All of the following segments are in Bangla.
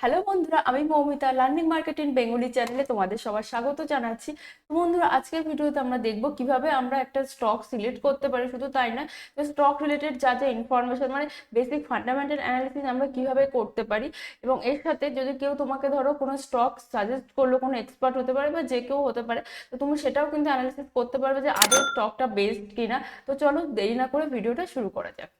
হ্যালো বন্ধুরা, আমি Moumita learning market in Bengali চ্যানেলে তোমাদের সবার স্বাগত জানাচ্ছি। তো বন্ধুরা, আজকের ভিডিওতে আমরা দেখব কিভাবে আমরা একটা স্টক সিলেক্ট করতে পারি। শুধু তাই না, স্টক রিলেটেড যা যা ইনফরমেশন মানে বেসিক ফান্ডামেন্টাল অ্যানালিসিস আমরা কিভাবে করতে পারি, এবং এর সাথে যদি কেউ তোমাকে ধরো কোনো স্টক সাজেস্ট করলো, কোনো এক্সপার্ট হতে পারে বা যে কেউ হতে পারে, তো তুমি সেটাও কিন্তু অ্যানালিসিস করতে পারবে যে আদৌ স্টকটা বেস্ট কিনা। তো চলো দেরি না করে ভিডিওটা শুরু করা যাক।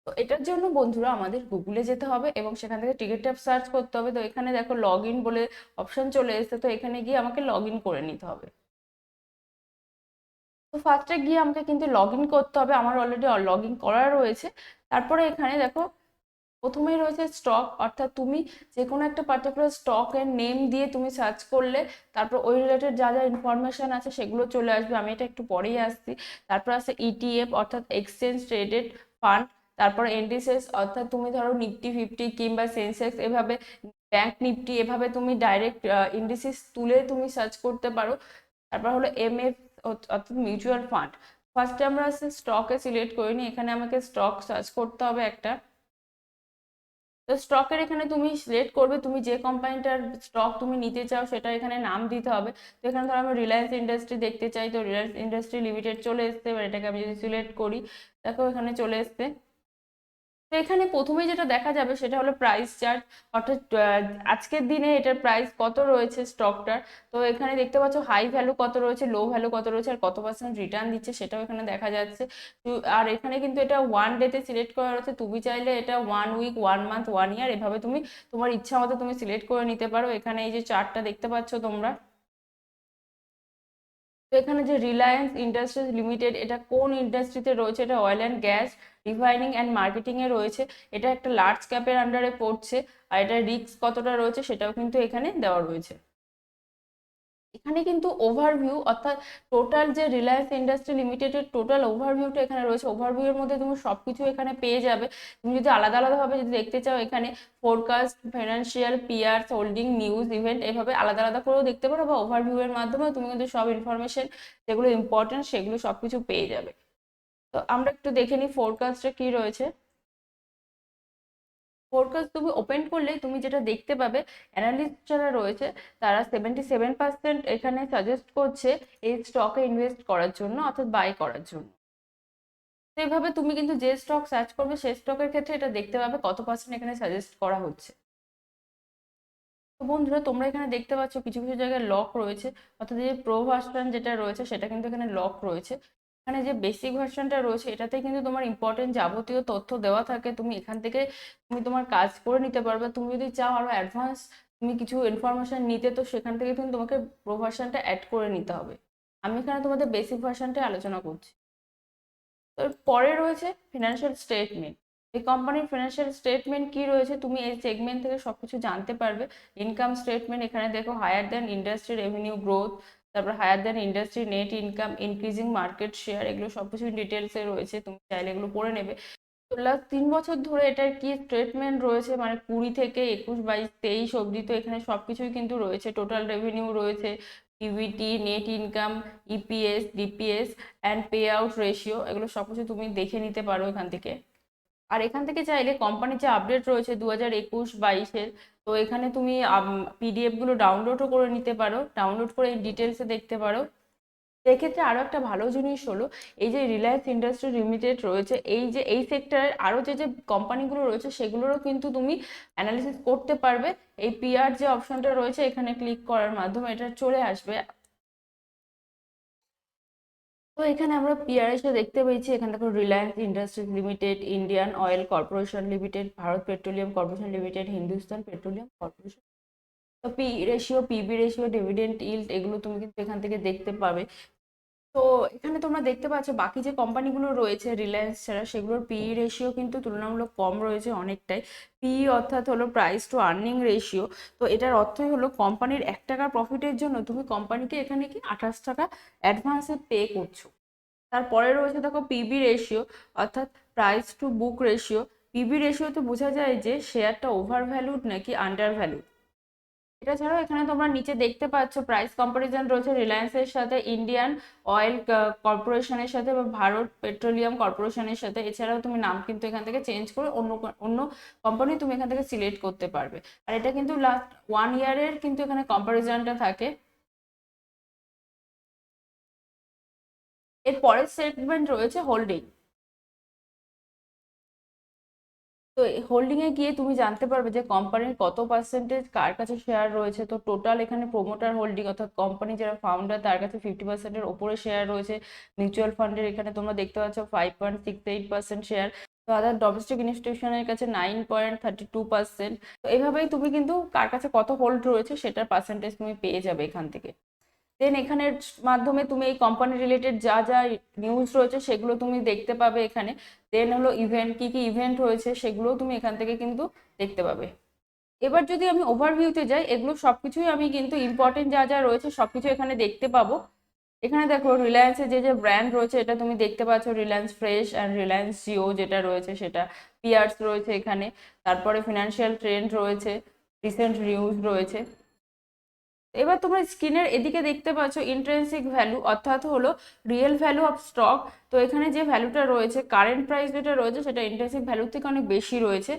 তো এটার জন্য বন্ধুরা আমাদের গুগলে যেতে হবে এবং সেখান থেকে টিকিট ট্যাব সার্চ করতে হবে। তো এখানে দেখো লগ ইন বলে অপশন চলে এসেছে, তো এখানে গিয়ে আমাকে লগ ইন করে নিতে হবে। তো ফার্স্টে গিয়ে আমাকে কিন্তু লগ ইন করতে হবে, আমার অলরেডি লগ ইন করা রয়েছে। তারপরে এখানে দেখো প্রথমেই রয়েছে স্টক, অর্থাৎ তুমি যে কোনো একটা পার্টিকুলার স্টকের নেম দিয়ে তুমি সার্চ করলে তারপর ওই রিলেটেড যা যা ইনফরমেশন আছে সেগুলো চলে আসবে। আমি এটা একটু পরেই আসছি। তারপর আছে ইটিএফ অর্থাৎ এক্সচেঞ্জ ট্রেডেড ফান্ড। তারপর ইন্ডিসেস অর্থাৎ তুমি ধরো নিফটি 50 কিংবা সেন্সেক্স এভাবে, ব্যাংক নিফটি এভাবে তুমি ডাইরেক্ট ইন্ডিসেস তুলে তুমি সার্চ করতে পারো। তারপর হলো এমএফ অর্থাৎ মিউচুয়াল ফান্ড। ফার্স্টে আমরা স্টকে সিলেক্ট করিনি, এখানে আমাকে স্টক সার্চ করতে হবে একটা। তো স্টকের এখানে তুমি সিলেক্ট করবে তুমি যে কোম্পানিটার স্টক তুমি নিতে চাও সেটা এখানে নাম দিতে হবে। তো এখানে ধরো আমি রিলায়েন্স ইন্ডাস্ট্রি দেখতে চাই, তো রিলায়েন্স ইন্ডাস্ট্রি লিমিটেড চলে এসছে। এবার এটাকে আমি যদি সিলেক্ট করি, দেখো এখানে চলে এসছে। তো এখানে প্রথমে যেটা দেখা যাবে সেটা হলো প্রাইস চার্ট, অর্থাৎ আজকের দিনে এটার প্রাইস কত রয়েছে স্টকটার। তো এখানে দেখতে পাচ্ছ হাই ভ্যালু কত রয়েছে, লো ভ্যালু কত রয়েছে, আর কত পার্সেন্ট রিটার্ন দিচ্ছে সেটাও এখানে দেখা যাচ্ছে। আর এখানে কিন্তু এটা ওয়ান ডেতে সিলেক্ট করা রয়েছে, তুমি চাইলে এটা 1 উইক, 1 মান্থ, 1 ইয়ার এভাবে তুমি তোমার ইচ্ছা মতো তুমি সিলেক্ট করে নিতে পারো। এখানে এই যে চার্টটা দেখতে পাচ্ছ তোমরা, তো এখানে যে রিলায়েন্স ইন্ডাস্ট্রিজ লিমিটেড, এটা কোন ইন্ডাস্ট্রিতে রয়েছে, এটা oil and gas refining and marketing এ রয়েছে। এটা একটা লার্জ ক্যাপের আন্ডারে পড়ছে, আর এটা রিস্ক কতটা রয়েছে সেটাও কিন্তু এখানে দেওয়া রয়েছে। এখানে কিন্তু ওভারভিউ অর্থাৎ টোটাল যে রিলায়েন্স ইন্ডাস্ট্রি লিমিটেডের টোটাল ওভারভিউটা এখানে রয়েছে। ওভারভিউ এর মধ্যে তুমি সবকিছু এখানে পেয়ে যাবে। তুমি যদি আলাদা আলাদা ভাবে যদি দেখতে চাও, এখানে forecast, financial, peers, holding, news, event এভাবে আলাদা আলাদা করেও দেখতে পারো, বা ওভারভিউ এর মাধ্যমে তুমি কিন্তু সব ইনফরমেশন যেগুলো ইম্পর্টেন্ট সেগুলো সবকিছু পেয়ে যাবে। তো আমরা একটু দেখে নিই ফোরকাস্টে কি রয়েছে। ফোরকাস্ট তুমি ওপেন করলে তুমি যেটা দেখতে পাবে, অ্যানালিস্ট যারা রয়েছে তারা 77% এখানে সাজেস্ট করছে এই স্টকে ইনভেস্ট করার জন্য, অর্থাৎ বাই করার জন্য। তো এইভাবে তুমি কিন্তু যে স্টক সার্চ করবে সেই স্টকের ক্ষেত্রে এটা দেখতে পাবে কত পার্সেন্ট এখানে সাজেস্ট করা হচ্ছে। তো বন্ধুরা, তোমরা এখানে দেখতে পাচ্ছ কিছু কিছু জায়গায় লক রয়েছে, অর্থাৎ যে প্রো ভার্সন যেটা রয়েছে সেটা কিন্তু এখানে লক রয়েছে। এখানে যে বেসিক ভার্সনটা রয়েছে এটাতে কিন্তু তোমার ইম্পর্টেন্ট যাবতীয় তথ্য দেওয়া থাকে, তুমি এখান থেকে তুমি তোমার কাজ করে নিতে পারবে। তুমি যদি চাও আরো অ্যাডভান্স তুমি কিছু ইনফরমেশন নিতে, তো সেখান থেকে কিন্তু তোমাকে প্রো ভার্সনটা অ্যাড করে নিতে হবে। আমি এখানে তোমাদের বেসিক ভার্সনটাই আলোচনা করছি। পরে রয়েছে ফিনান্সিয়াল স্টেটমেন্ট। এই কোম্পানির ফিনান্সিয়াল স্টেটমেন্ট কি রয়েছে তুমি এই সেগমেন্ট থেকে সবকিছু জানতে পারবে। ইনকাম স্টেটমেন্ট, এখানে দেখো higher than industry revenue growth, তারপর higher than industry net income, increasing market share, এগুলো সবকিছু ডিটেলসে রয়েছে, তুমি চাইলে এগুলো পড়ে নেবে। লাস্ট 3 বছর ধরে এটার কি স্টেটমেন্ট রয়েছে, মানে 20 থেকে 21, 22, 23 অব্দি, তো এখানে সবকিছুই কিন্তু রয়েছে। টোটাল রেভিনিউ রয়েছে, PBT, net income, EPS, DPS and pay out ratio, এগুলো সবকিছু তুমি দেখে নিতে পারো এখান থেকে। আর এখান থেকে চাইলে কোম্পানির যে আপডেট রয়েছে 2021-22-এর, তো এখানে তুমি পিডিএফ গুলো ডাউনলোডও করে নিতে পারো, ডাউনলোড করে ডিটেলসে দেখতে পারো। সেক্ষেত্রে আরো একটা ভালো জিনিস হলো, এই যে রিলায়েন্স ইন্ডাস্ট্রি লিমিটেড রয়েছে, এই যে এই সেক্টরের আরো যে যে কোম্পানিগুলো রয়েছে সেগুলোরও কিন্তু তুমি অ্যানালিসিস করতে পারবে। এই পিআর যে অপশনটা রয়েছে এখানে ক্লিক করার মাধ্যমে এটা চলে আসবে। তো এখানে আমরা পিআরএস দেখতে পেয়েছি, এখানে দেখো Reliance Industries Limited, Indian Oil Corporation Limited, Bharat Petroleum Corporation Limited, Hindustan Petroleum Corporation. তো P ratio, PB ratio, dividend yield এগুলো তুমি কিন্তু এখান থেকে দেখতে পাবে। তো এখানে তোমরা দেখতে পাচ্ছ বাকি যে কোম্পানিগুলো রয়েছে রিলায়েন্স ছাড়া, সেগুলোর পিই রেশিও কিন্তু তুলনামূলক কম রয়েছে অনেকটাই। পিই অর্থাৎ হলো প্রাইস টু আর্নিং রেশিও। তো এটার অর্থই হলো কোম্পানির 1 টাকা প্রফিটের জন্য তুমি কোম্পানিকে এখানে কি 28 টাকা অ্যাডভান্সে পে করছো। তারপরে রয়েছে দেখো পিবি রেশিও, অর্থাৎ price to book ratio. PB রেশিওতে বোঝা যায় যে শেয়ারটা ওভার ভ্যালুড নাকি আন্ডার ভ্যালুড। এটা ছাড়াও এখানে তোমরা নিচে দেখতে পাচ্ছ প্রাইস কম্পারিজন রয়েছে রিলায়েন্সের সাথে, ইন্ডিয়ান অয়েল কর্পোরেশনের সাথে বা ভারত পেট্রোলিয়াম কর্পোরেশনের সাথে। এছাড়াও তুমি নাম কিন্তু এখান থেকে চেঞ্জ করে অন্য অন্য কোম্পানি তুমি এখান থেকে সিলেক্ট করতে পারবে। আর এটা কিন্তু লাস্ট 1 ইয়ারের কিন্তু এখানে কম্পারিজনটা থাকে। এর পরের সেগমেন্ট রয়েছে হোল্ডিং। তো হোল্ডিং এ গিয়ে তুমি জানতে পারবে যে কোম্পানির কত পার্সেন্টেজ কার কাছে শেয়ার রয়েছে। তো টোটাল এখানে প্রোমোটার হোল্ডিং অর্থাৎ কোম্পানি যারা ফাউন্ডার তার কাছে 50%-এর ওপরে শেয়ার রয়েছে। মিউচুয়াল ফান্ডের এখানে তোমরা দেখতে পাচ্ছ 5.68% শেয়ার। তো আদার ডোমেস্টিক ইনস্টিটিউশনের কাছে 9.32%। তো এইভাবেই তুমি কিন্তু কার কাছে কত হোল্ড রয়েছে সেটার পার্সেন্টেজ তুমি পেয়ে যাবে এখান থেকে। দেন এখানের মাধ্যমে তুমি এই কোম্পানি রিলেটেড যা যা নিউজ রয়েছে সেগুলো তুমি দেখতে পাবে এখানে। দেন হলো ইভেন্ট, কি কি ইভেন্ট হয়েছে সেগুলোও তুমি এখান থেকে কিন্তু দেখতে পাবে। এবার যদি আমি ওভারভিউতে যাই, এগুলো সবকিছুই আমি কিন্তু ইম্পর্টেন্ট যা যা রয়েছে সবকিছু এখানে দেখতে পাবো। এখানে দেখো রিলায়েন্সের যে যে ব্র্যান্ড রয়েছে এটা তুমি দেখতে পাচ্ছ, রিলায়েন্স ফ্রেশ অ্যান্ড রিলায়েন্স জিও যেটা রয়েছে সেটা, পিয়ার্স রয়েছে এখানে, তারপরে ফিনান্সিয়াল ট্রেন্ড রয়েছে, রিসেন্ট নিউজ রয়েছে। এবার তোমরা স্ক্রিনের এদিকে দেখতে পাচ্ছ ইন্ট্রিনসিক ভ্যালু, অর্থাৎ হলো রিয়েল ভ্যালু অফ স্টক। তো এখানে যে ভ্যালুটা রয়েছে, কারেন্ট প্রাইস যেটা রয়েছে সেটা ইন্ট্রিনসিক ভ্যালুর থেকে অনেক বেশি রয়েছে।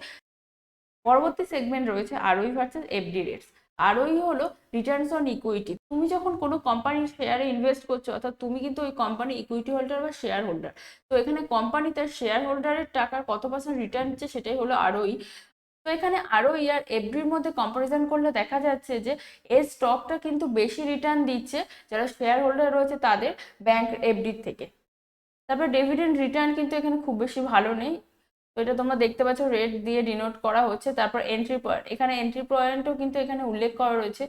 পরবর্তী সেগমেন্ট রয়েছে আরওই ভার্সেস এফডি রেটস। আরওই হলো রিটার্নস অন ইকুইটি। তুমি যখন কোনো কোম্পানির শেয়ারে ইনভেস্ট করছো, অর্থাৎ তুমি কিন্তু ওই কোম্পানি ইকুইটি হোল্ডার বা শেয়ার হোল্ডার। তো এখানে কোম্পানি তার শেয়ার হোল্ডারের টাকার কত পার্সেন্ট রিটার্ন দিচ্ছে সেটাই হলো আরওই। তো এখানে আরওই আর এফডির মধ্যে কম্পারিজন করলে দেখা যাচ্ছে যে এর স্টকটা কিন্তু বেশি রিটার্ন দিচ্ছে যারা শেয়ার হোল্ডার রয়েছে তাদের ব্যাংক এফডির থেকে। তারপর ডিভিডেন্ড রিটার্ন কিন্তু এখানে খুব বেশি ভালো নেই। তো এটা তোমরা দেখতে পাচ্ছ রেট দিয়ে ডিনোট করা হচ্ছে। তারপর এন্ট্রি পয়েন্ট, এখানে এন্ট্রি পয়েন্টও কিন্তু এখানে উল্লেখ করা রয়েছে।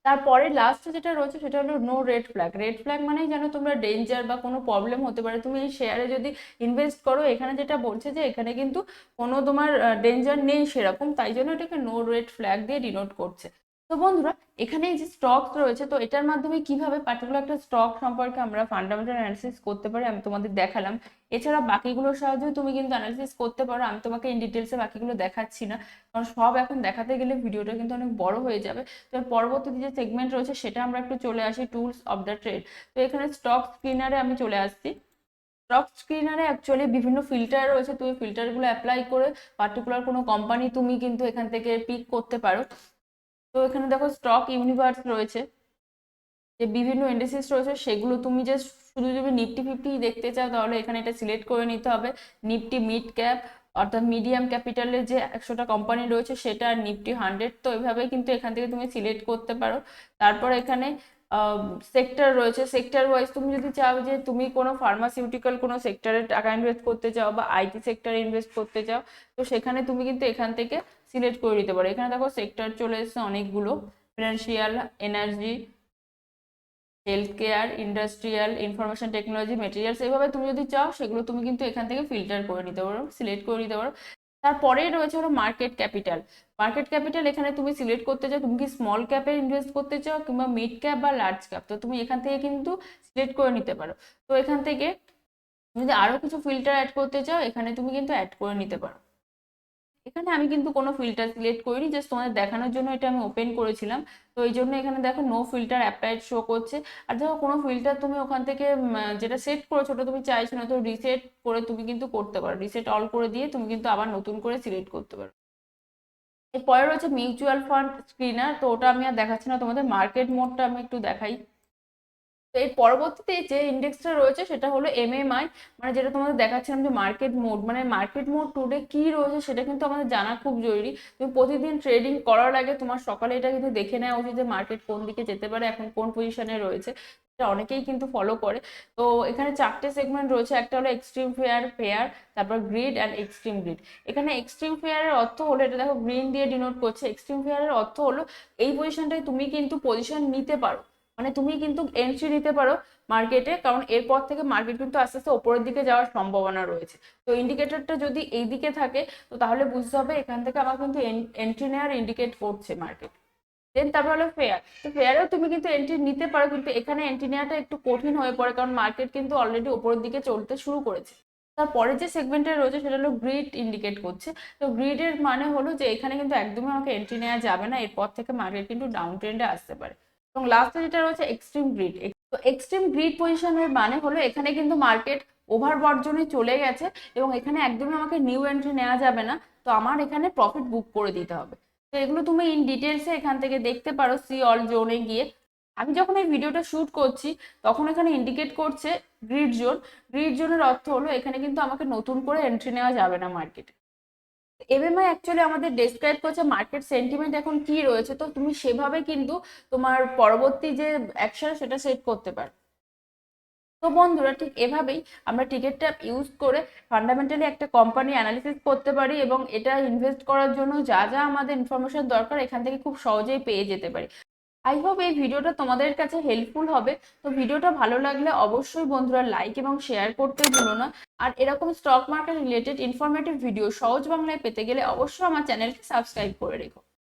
তারপরে লাস্টে যেটা রয়েছে সেটা হলো no red flag. Red flag মানেই যেন তোমরা ডেঞ্জার বা কোনো প্রবলেম হতে পারে তুমি এই শেয়ারে যদি ইনভেস্ট করো। এখানে যেটা বলছে যে এখানে কিন্তু কোনো তোমার ডেঞ্জার নেই সেরকম, তাই জন্য এটাকে নো রেড ফ্ল্যাগ দিয়ে ডিনোট করছে। তো বন্ধুরা, এখানে যে স্টক রয়েছে তো এটার মাধ্যমে কিভাবে পার্টিকুলার একটা স্টক সম্পর্কে আমরা ফান্ডামেন্টাল অ্যানালিসিস করতে পারি আমি তোমাদের দেখালাম। এছাড়া বাকিগুলোর সাহায্যে তুমি কিন্তু অ্যানালিসিস করতে পারো। আমি তোমাকে ইন ডিটেলসে বাকিগুলো দেখাচ্ছি না, কারণ সব এখন দেখাতে গেলে ভিডিওটা কিন্তু অনেক বড় হয়ে যাবে। তো পরবর্তীতে যে সেগমেন্ট রয়েছে সেটা আমরা একটু চলে আসি, টুলস অফ দ্য ট্রেড। তো এখানে স্টক স্ক্রিনারে আমি চলে আসছি। স্টক স্ক্রিনারে অ্যাকচুয়ালি বিভিন্ন ফিল্টার রয়েছে, তুমি ফিল্টারগুলো অ্যাপ্লাই করে পার্টিকুলার কোনো কোম্পানি তুমি কিন্তু এখান থেকে পিক করতে পারো। তো এখানে দেখো স্টক ইউনিভার্স রয়েছে, যে বিভিন্ন ইন্ডেক্সেস রয়েছে সেগুলো তুমি জাস্ট শুধু যদি নিফটি ফিফটি দেখতে চাও তাহলে এখানে এটা সিলেক্ট করে নিতে হবে। নিফটি মিড ক্যাপ অর্থাৎ মিডিয়াম ক্যাপিটালের যে 100টা কোম্পানি রয়েছে সেটা, আর নিফটি 100। তো এভাবে কিন্তু এখান থেকে তুমি সিলেক্ট করতে পারো। তারপর এখানে সেক্টর রয়েছে, সেক্টর ওয়াইজ তুমি যদি চাও যে তুমি কোনো ফার্মাসিউটিক্যাল কোনো সেক্টরে টাকা ইনভেস্ট করতে চাও বা আইটি সেক্টরে ইনভেস্ট করতে চাও, তো সেখানে তুমি কিন্তু এখান থেকে সিলেক্ট করে নিতে পারো। এখানে দেখো সেক্টর চলে এসেছে অনেকগুলো, financial, energy, health care, industrial, information technology, materials. এইভাবে তুমি যদি চাও সেগুলো তুমি কিন্তু এখান থেকে ফিল্টার করে নিতে পারো, সিলেক্ট করে নিতে পারো। তারপরেই রয়েছে হলো মার্কেট ক্যাপিটাল। মার্কেট ক্যাপিটাল এখানে তুমি সিলেক্ট করতে চাও তুমি কি স্মল ক্যাপে ইনভেস্ট করতে চাও কিংবা মিড ক্যাপ বা লার্জ ক্যাপ, তো তুমি এখান থেকে কিন্তু সিলেক্ট করে নিতে পারো। তো এখান থেকে তুমি যদি আরো কিছু ফিল্টার অ্যাড করতে চাও এখানে তুমি কিন্তু অ্যাড করে নিতে পারো। এখানে আমি কিন্তু কোনো ফিল্টার সিলেক্ট করিনি, জাস্ট তোমাদের দেখানোর জন্য এটা আমি ওপেন করেছিলাম। তো এই জন্য এখানে দেখো নো ফিল্টার অ্যাপ্লাইড শো করছে। আর দেখো কোনো ফিল্টার তুমি ওখান থেকে যেটা সেট করেছো ওটা তুমি চাইছো না, তো রিসেট করে তুমি কিন্তু করতে পারো। রিসেট অল করে দিয়ে তুমি কিন্তু আবার নতুন করে সিলেক্ট করতে পারো। এরপরে রয়েছে মিউচুয়াল ফান্ড স্ক্রিনার, তো ওটা আমি আর দেখাচ্ছি না, তোমাদের মার্কেট মোডটা আমি একটু দেখাই। তো এর পরবর্তীতে যে ইন্ডেক্সটা রয়েছে সেটা হলো এমএমআই, মানে যেটা তোমাদের দেখাচ্ছিলাম যে মার্কেট মোড, মানে মার্কেট মোড টুডে কি রয়েছে সেটা কিন্তু আমাদের জানা খুব জরুরি। তুমি প্রতিদিন ট্রেডিং করার আগে তোমার সকালে এটা কিন্তু দেখে নেওয়া উচিত যে মার্কেট কোন দিকে যেতে পারে, এখন কোন পজিশনে রয়েছে। এটা অনেকেই কিন্তু ফলো করে। তো এখানে 4টে সেগমেন্ট রয়েছে, একটা হলো এক্সট্রিম ফেয়ার, ফেয়ার, তারপর গ্রিড অ্যান্ড এক্সট্রিম গ্রিড। এখানে এক্সট্রিম ফেয়ারের অর্থ হলো, এটা দেখো গ্রিন দিয়ে ডিনোট করছে, এক্সট্রিম ফেয়ারের অর্থ হলো এই পজিশনটায় তুমি কিন্তু পজিশন নিতে পারো, মানে তুমি কিন্তু এন্ট্রি নিতে পারো মার্কেটে, কারণ এরপর থেকে মার্কেট কিন্তু আস্তে আস্তে ওপরের দিকে যাওয়ার সম্ভাবনা রয়েছে। তো ইন্ডিকেটরটা যদি এই দিকে থাকে তো তাহলে বুঝতে হবে এখান থেকে আমার কিন্তু এন্ট্রি নেওয়ার ইন্ডিকেট করছে মার্কেট। দেন তারপর হলো ফেয়ার। তো ফেয়ারেও তুমি কিন্তু এন্ট্রি নিতে পারো, কিন্তু এখানে এন্ট্রি নেওয়াটা একটু কঠিন হয়ে পড়ে কারণ মার্কেট কিন্তু অলরেডি ওপরের দিকে চলতে শুরু করেছে। তারপরে যে সেগমেন্টটা রয়েছে সেটা হলো গ্রিড ইন্ডিকেট করছে। তো গ্রিডের মানে হলো যে এখানে কিন্তু একদমই আমাকে এন্ট্রি নেওয়া যাবে না, এরপর থেকে মার্কেট কিন্তু ডাউন ট্রেন্ডে আসতে পারে। এবং লাস্টে যেটা রয়েছে এক্সট্রিম গ্রিড। তো এক্সট্রিম গ্রিড পজিশনের মানে হলো এখানে কিন্তু মার্কেট ওভারবট জোনে চলে গেছে এবং এখানে একদমই আমাকে নিউ এন্ট্রি নেওয়া যাবে না, তো আমার এখানে প্রফিট বুক করে দিতে হবে। তো এগুলো তুমি ইন ডিটেলসে এখান থেকে দেখতে পারো সি অল জোনে গিয়ে। আমি যখন এই ভিডিওটা শুট করছি তখন এখানে ইন্ডিকেট করছে গ্রিড জোন। গ্রিড জোনের অর্থ হলো এখানে কিন্তু আমাকে নতুন করে এন্ট্রি নেওয়া যাবে না মার্কেটে। এমএমআই অ্যাকচুয়ালি আমাদের ডেসক্রাইব করছে মার্কেট সেন্টিমেন্ট এখন কি রয়েছে, তো তুমি সেভাবে কিন্তু তোমার পরবর্তী যে অ্যাকশন সেটা সেট করতে পারো। তো বন্ধুরা ঠিক এভাবেই আমরা টিকেটটা ইউজ করে ফান্ডামেন্টালি একটা কোম্পানি অ্যানালিসিস করতে পারি এবং এটা ইনভেস্ট করার জন্য যা যা আমাদের ইনফরমেশন দরকার এখান থেকে খুব সহজেই পেয়ে যেতে পারি। আই হোপ এই ভিডিওটা তোমাদের কাছে হেল্পফুল হবে। তো ভিডিওটা ভালো লাগলে অবশ্যই বন্ধুরা লাইক এবং শেয়ার করতে ভুলো না। আর এরকম stock market related informative video সহজ বাংলায় পেতে গেলে অবশ্যই আমার চ্যানেলকে সাবস্ক্রাইব করে রেখো।